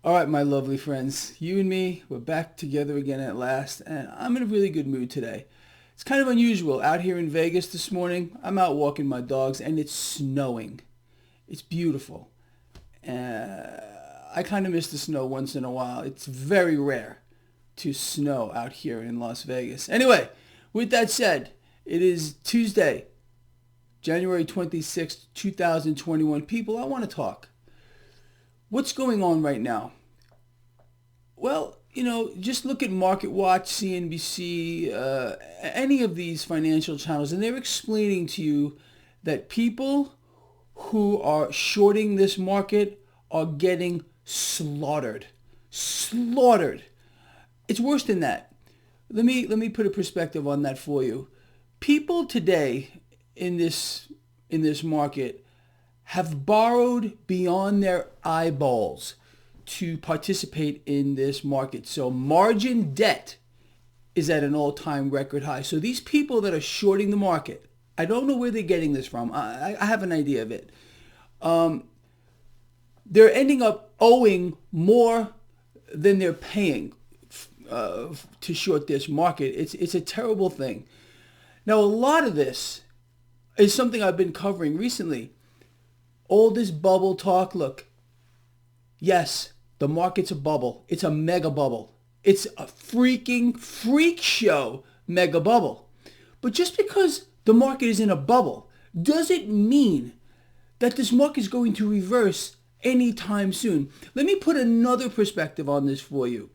All right, my lovely friends, you and me, we're back together again at last, and I'm in a really good mood today. It's kind of unusual out here in Vegas this morning. I'm out walking my dogs, and it's snowing. It's beautiful. I kind of miss the snow once in a while. It's very rare to snow out here in Las Vegas. Anyway, with that said, it is Tuesday, January 26th, 2021. People, I want to talk. What's going on right now? Well, just look at Market Watch, CNBC, any of these financial channels, and they're explaining to you that people who are shorting this market are getting slaughtered. Slaughtered. It's worse than that. Let me put a perspective on that for you. People today in this market have borrowed beyond their eyeballs to participate in this market. So margin debt is at an all-time record high. So these people that are shorting the market, I don't know where they're getting this from. I have an idea of it. They're ending up owing more than they're paying to short this market. It's a terrible thing. Now, a lot of this is something I've been covering recently. All this bubble talk, look, yes, the market's a bubble. It's a mega bubble. It's a freaking freak show mega bubble. But just because the market is in a bubble doesn't mean that this market is going to reverse anytime soon. Let me put another perspective on this for you.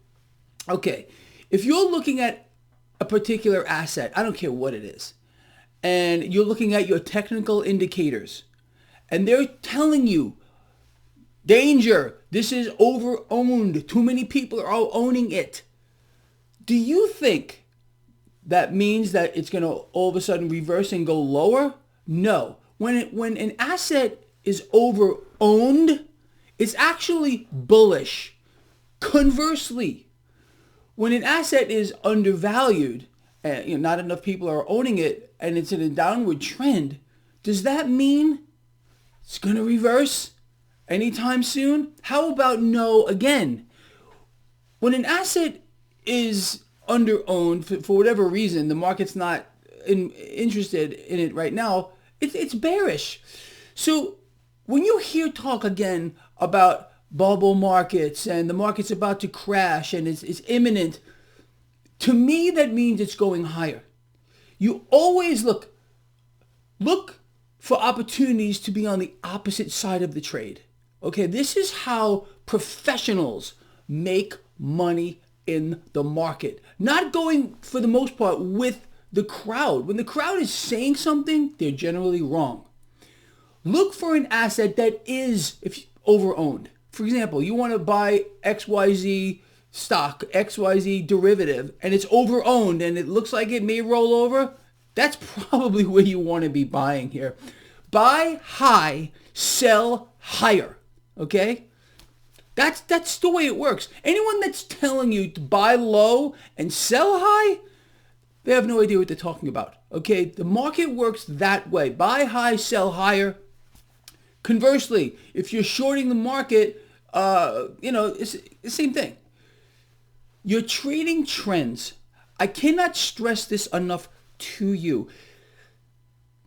Okay, if you're looking at a particular asset, I don't care what it is, and you're looking at your technical indicators, and they're telling you, danger, this is over-owned, too many people are owning it. Do you think that means that it's going to all of a sudden reverse and go lower? No. When an asset is over-owned, it's actually bullish. Conversely, when an asset is undervalued, and not enough people are owning it, and it's in a downward trend, does that mean it's going to reverse anytime soon? How about no again? When an asset is under-owned, for whatever reason, the market's not interested in it right now, it's bearish. So when you hear talk again about bubble markets and the market's about to crash and it's imminent, to me that means it's going higher. You always look for opportunities to be on the opposite side of the trade. Okay, this is how professionals make money in the market. Not going, for the most part, with the crowd. When the crowd is saying something, they're generally wrong. Look for an asset that is over-owned. For example, you want to buy XYZ stock, XYZ derivative, and it's over-owned and it looks like it may roll over. That's probably where you want to be buying here. Buy high, sell higher. Okay? That's the way it works. Anyone that's telling you to buy low and sell high, they have no idea what they're talking about. Okay? The market works that way. Buy high, sell higher. Conversely, if you're shorting the market, it's the same thing. You're trading trends. I cannot stress this enough to you.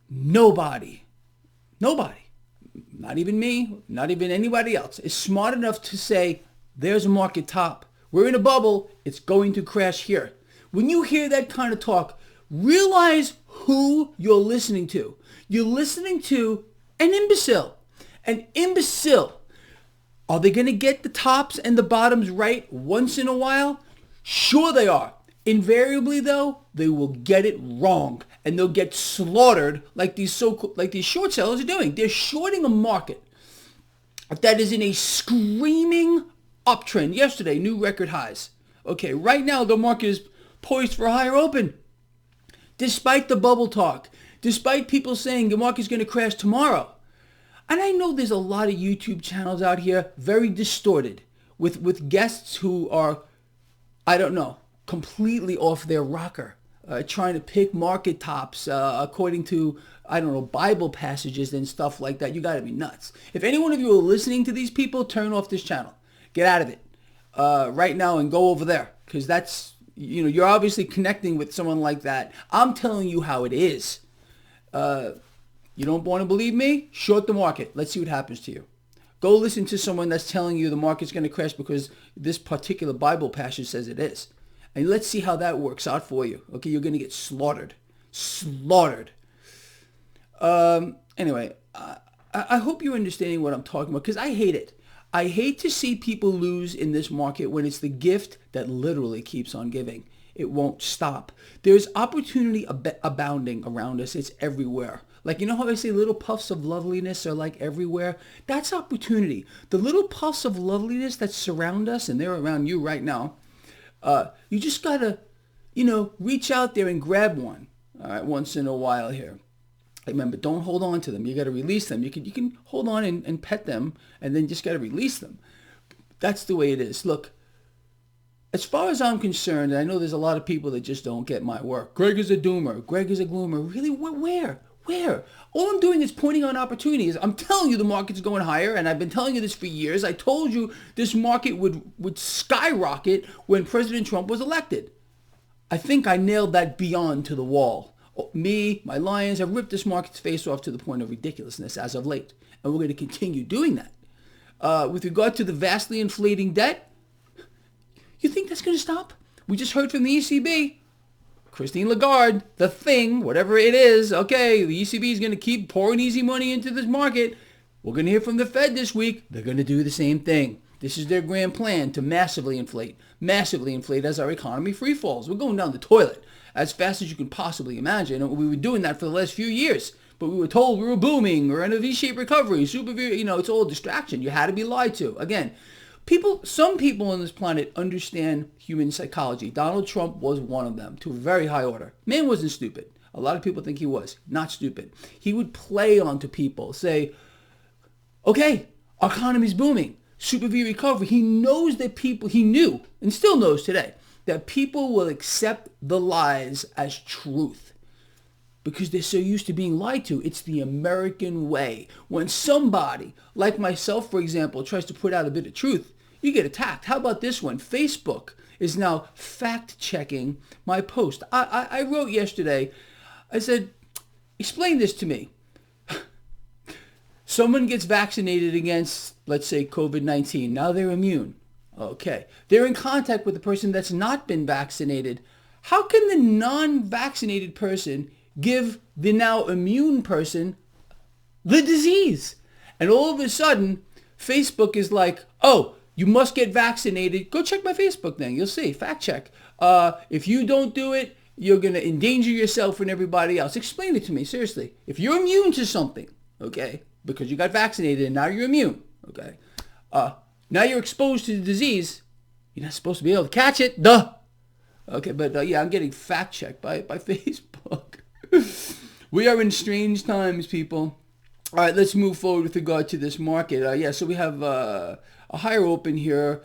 Nobody, not even me, not even anybody else, is smart enough to say, there's a market top. We're in a bubble. It's going to crash here. When you hear that kind of talk, realize who you're listening to. You're listening to an imbecile. An imbecile. Are they going to get the tops and the bottoms right once in a while? Sure they are. Invariably, though, they will get it wrong, and they'll get slaughtered like these short sellers are doing. They're shorting a market that is in a screaming uptrend. Yesterday, new record highs. Okay, right now the market is poised for a higher open, despite the bubble talk, despite people saying the market's going to crash tomorrow. And I know there's a lot of YouTube channels out here very distorted with guests who are, I don't know, completely off their rocker, trying to pick market tops according to, I don't know, Bible passages and stuff like that. You got to be nuts. If any one of you are listening to these people, turn off this channel. Get out of it. right now and go over there, because that's, you're obviously connecting with someone like that. I'm telling you how it is. You don't want to believe me? Short the market. Let's see what happens to you. Go listen to someone that's telling you the market's going to crash because this particular Bible passage says it is. And let's see how that works out for you. Okay, you're going to get slaughtered. Slaughtered. Anyway, I hope you're understanding what I'm talking about, because I hate it. I hate to see people lose in this market when it's the gift that literally keeps on giving. It won't stop. There's opportunity abounding around us. It's everywhere. Like, you know how I say little puffs of loveliness are like everywhere? That's opportunity. The little puffs of loveliness that surround us, and they're around you right now, you just got to, reach out there and grab one, all right, once in a while here. Remember, don't hold on to them. You got to release them. You can hold on and pet them, and then just got to release them. That's the way it is. Look, as far as I'm concerned, and I know there's a lot of people that just don't get my work. Greg is a doomer. Greg is a gloomer. Really? Where? All I'm doing is pointing on opportunities. I'm telling you the market's going higher, and I've been telling you this for years. I told you this market would skyrocket when President Trump was elected. I think I nailed that beyond to the wall. Me, my lions have ripped this market's face off to the point of ridiculousness as of late, and we're going to continue doing that. With regard to the vastly inflating debt, you think that's going to stop? We just heard from the ECB. Christine Lagarde, the thing, whatever it is, okay, the ECB is going to keep pouring easy money into this market. We're going to hear from the Fed this week. They're going to do the same thing. This is their grand plan to massively inflate as our economy free falls. We're going down the toilet as fast as you can possibly imagine. And we were doing that for the last few years. But we were told we were booming. We're in a V-shaped recovery. It's all a distraction. You had to be lied to. Again, some people on this planet understand human psychology. Donald Trump was one of them to a very high order. Man wasn't stupid. A lot of people think he was. Not stupid. He would play onto people, say, okay, our economy's booming. Super V recovery. He knew, and still knows today, that people will accept the lies as truth because they're so used to being lied to. It's the American way. When somebody, like myself, for example, tries to put out a bit of truth, you get attacked. How about this one? Facebook is now fact-checking my post. I wrote yesterday, I said, explain this to me. Someone gets vaccinated against, let's say, COVID-19. Now they're immune. Okay. They're in contact with a person that's not been vaccinated. How can the non-vaccinated person give the now immune person the disease? And all of a sudden, Facebook is like, oh, you must get vaccinated. Go check my Facebook then. You'll see. Fact check. If you don't do it, you're going to endanger yourself and everybody else. Explain it to me, seriously. If you're immune to something, okay, because you got vaccinated and now you're immune, okay, now you're exposed to the disease, you're not supposed to be able to catch it, duh. Okay, but yeah, I'm getting fact checked by Facebook. We are in strange times, people. All right, let's move forward with regard to this market. So we have a higher open here.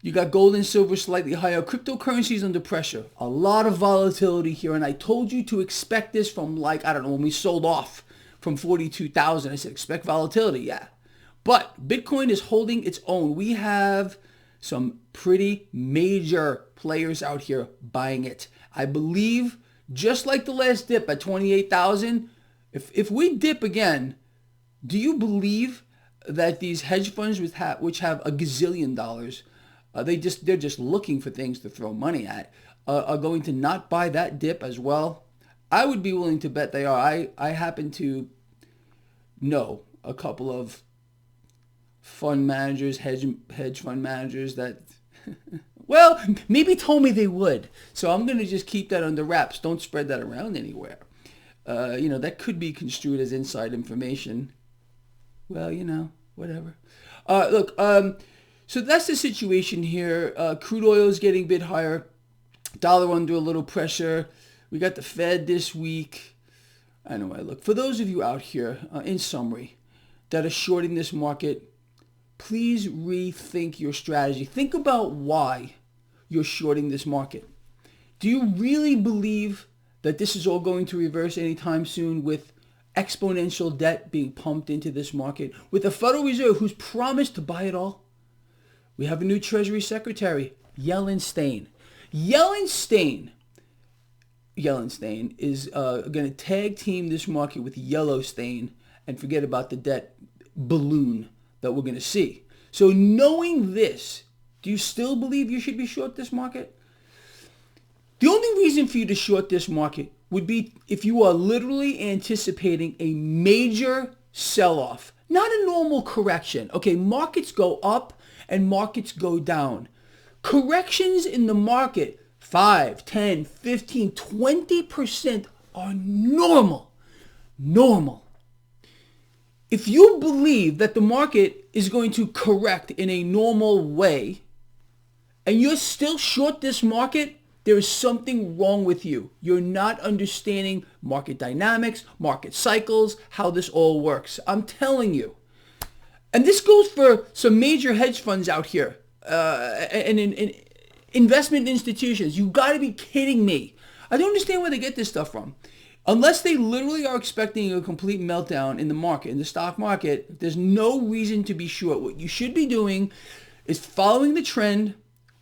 You got gold and silver slightly higher. Cryptocurrencies under pressure. A lot of volatility here, and I told you to expect this from when we sold off from 42,000. I said expect volatility, yeah. But Bitcoin is holding its own. We have some pretty major players out here buying it. I believe, just like the last dip at 28,000, if we dip again, do you believe that these hedge funds which have a gazillion dollars, they're just looking for things to throw money at, are going to not buy that dip as well? I would be willing to bet they are. I happen to know a couple of fund managers, hedge fund managers that, well, maybe told me they would. So I'm going to just keep that under wraps. Don't spread that around anywhere. That could be construed as inside information. Well, whatever. So that's the situation here. Crude oil is getting a bit higher. Dollar under a little pressure. We got the Fed this week. Anyway, look, for those of you out here, in summary, that are shorting this market, please rethink your strategy. Think about why you're shorting this market. Do you really believe that this is all going to reverse anytime soon with exponential debt being pumped into this market, with the Federal Reserve who's promised to buy it all? We have a new Treasury Secretary, Yellenstein. Yellenstein is going to tag team this market with Yellowstein and forget about the debt balloon that we're going to see. So knowing this, do you still believe you should be short this market? The only reason for you to short this market would be if you are literally anticipating a major sell-off, not a normal correction. Okay, markets go up and markets go down. Corrections in the market, 5, 10, 15, 20% are normal. Normal. If you believe that the market is going to correct in a normal way and you're still short this market, there is something wrong with you. You're not understanding market dynamics, market cycles, how this all works. I'm telling you. And this goes for some major hedge funds out here and in investment institutions. You got to be kidding me. I don't understand where they get this stuff from. Unless they literally are expecting a complete meltdown in the market, in the stock market, there's no reason to be short. What you should be doing is following the trend,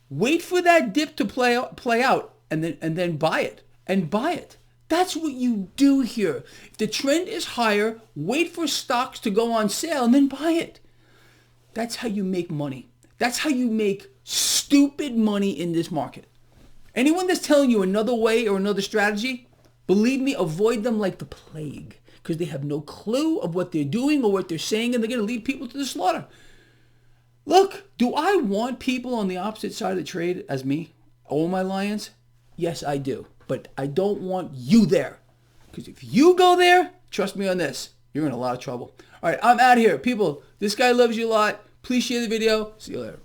wait for that dip to play out, and then buy it. And buy it. That's what you do here. If the trend is higher, wait for stocks to go on sale and then buy it. That's how you make money. That's how you make stupid money in this market. Anyone that's telling you another way or another strategy, believe me, avoid them like the plague, because they have no clue of what they're doing or what they're saying, and they're going to lead people to the slaughter. Look, do I want people on the opposite side of the trade as me? All my lions? Yes, I do. But I don't want you there. Because if you go there, trust me on this, you're in a lot of trouble. All right, I'm out of here. People, this guy loves you a lot. Please share the video. See you later.